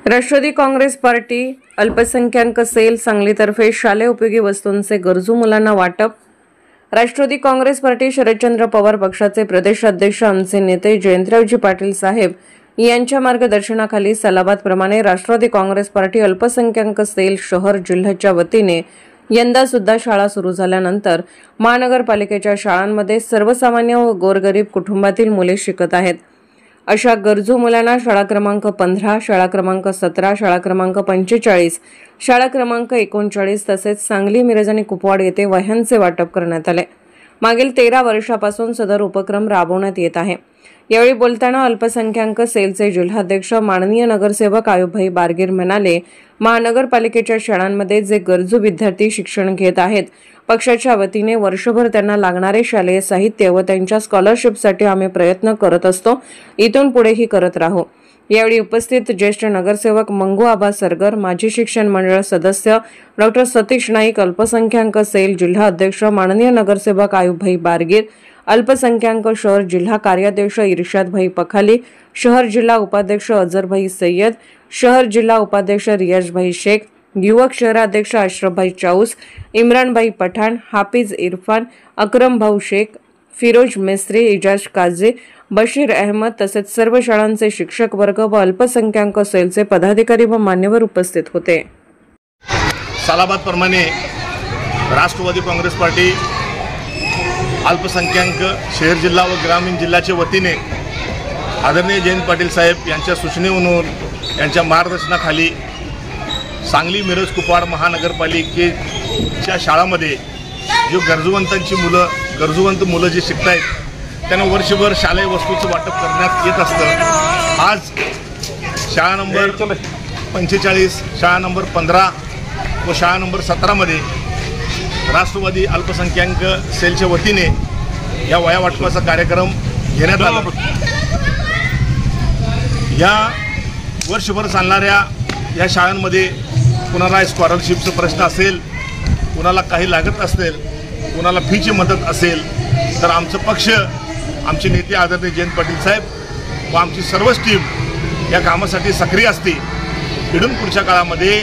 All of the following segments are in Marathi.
राष्ट्रवादी काँग्रेस पार्टी अल्पसंख्याक सेल सांगलीतर्फे शालेय उपयोगी वस्तूंचे गरजू मुलांना वाटप। राष्ट्रवादी काँग्रेस पार्टी शरदचंद्र पवार पक्षाचे प्रदेश अध्यक्ष आमचे नेते जयंतरावजी पाटील साहेब यांच्या मार्गदर्शनाखाली सलाबाद प्रमाणे राष्ट्रवादी काँग्रेस पार्टी अल्पसंख्याक सेल शहर जिल्ह्याच्या वतीने यंदा सुद्धा शाळा सुरू झाल्यानंतर महानगरपालिकेच्या शाळांमध्ये सर्वसामान्य व गोरगरीब कुटुंबातील मुले शिकत आहेत। अशा गरजू मुलांना शाळा क्रमांक 15, शाळा क्रमांक 17, शाळा क्रमांक 45, शाळा क्रमांक 39 तसेच सांगली, मिरज आणि कुपवाड येथे वह्यांचे वाटप करण्यात आले। मागील 13 वर्षापासून सदर उपक्रम राबवण्यात येत आहे। यावेळी बोलताना अल्पसंख्याक सेलचे जिल्हाध्यक्ष माननीय नगरसेवक आयुबभाई बारगीर म्हणाले, महानगरपालिकेच्या शाळांमध्ये जे गरजू विद्यार्थी शिक्षण घेत आहेत, पक्षाच्या वतीने वर्षभर त्यांना लागणारे शालेय साहित्य व त्यांच्या स्कॉलरशिपसाठी आम्ही प्रयत्न करत असतो, इथून पुढेही करत राहू। यावेळी उपस्थित ज्येष्ठ नगरसेवक मंगू आबा सरगर, माजी शिक्षण मंडळ सदस्य डॉ. सतीश नाईक, अल्पसंख्याक सेल जिल्हा अध्यक्ष माननीय नगरसेवक आयुबभाई बारगीर, अल्पसंख्याक शहर जिल्हा कार्याध्यक्ष इर्शादभाई पखाली, शहर जिल्हा उपाध्यक्ष अजहरभाई सय्यद, शहर जिल्हा उपाध्यक्ष रियाजभाई शेख, युवक शहराध्यक्ष अशरफभाई चाऊस, इम्रानभाई पठाण, हाफिज इरफान, अकरम भाऊ शेख, फिरोज मिस्त्री, इजाज काझी, बशीर अहमद तसेच सर्व शाळांचे शिक्षक वर्ग व अल्पसंख्याक सेलचे पदाधिकारी व मान्यवर उपस्थित होते। सालाबाद प्रमाणे राष्ट्रवादी काँग्रेस पार्टी अल्पसंख्याक शहर जिल्हा व ग्रामीण जिल्ह्याच्या वतीने आदरणीय जयंत पाटील साहेब यांच्या सूचनेवरून यांच्या मार्गदर्शनाखाली सांगली, मिरज, कुपवाड महानगरपालिकेच्या शाळांमध्ये जो गरजूवंत मुलं जे शिकत आहेत त्यांना वर्षभर शालेय वस्तूचं वाटप करण्यात येत असतं। आज शाळा नंबर 45, शाळा नंबर 15 व शाळा नंबर 17 मध्ये राष्ट्रवादी अल्पसंख्याक सेलच्या वतीने या वह्या वाटपाचा कार्यक्रम घेण्यात आला। या वर्षभर चालणाऱ्या या शाळांमध्ये कुणाला स्कॉलरशिपचा प्रश्न असेल, कुणाला काही लागत असेल, कुणाला फीची मदत असेल तर आमचं पक्ष, आमचे नेते आदरणीय जयंत पाटील साहेब व आमची सर्वच टीम या कामासाठी सक्रिय असते। इथून पुढच्या काळामध्ये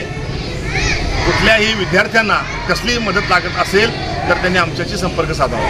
कुठल्याही विद्यार्थ्यांना कसलीही मदत लागत असेल तर त्यांनी आमच्याशी संपर्क साधावा।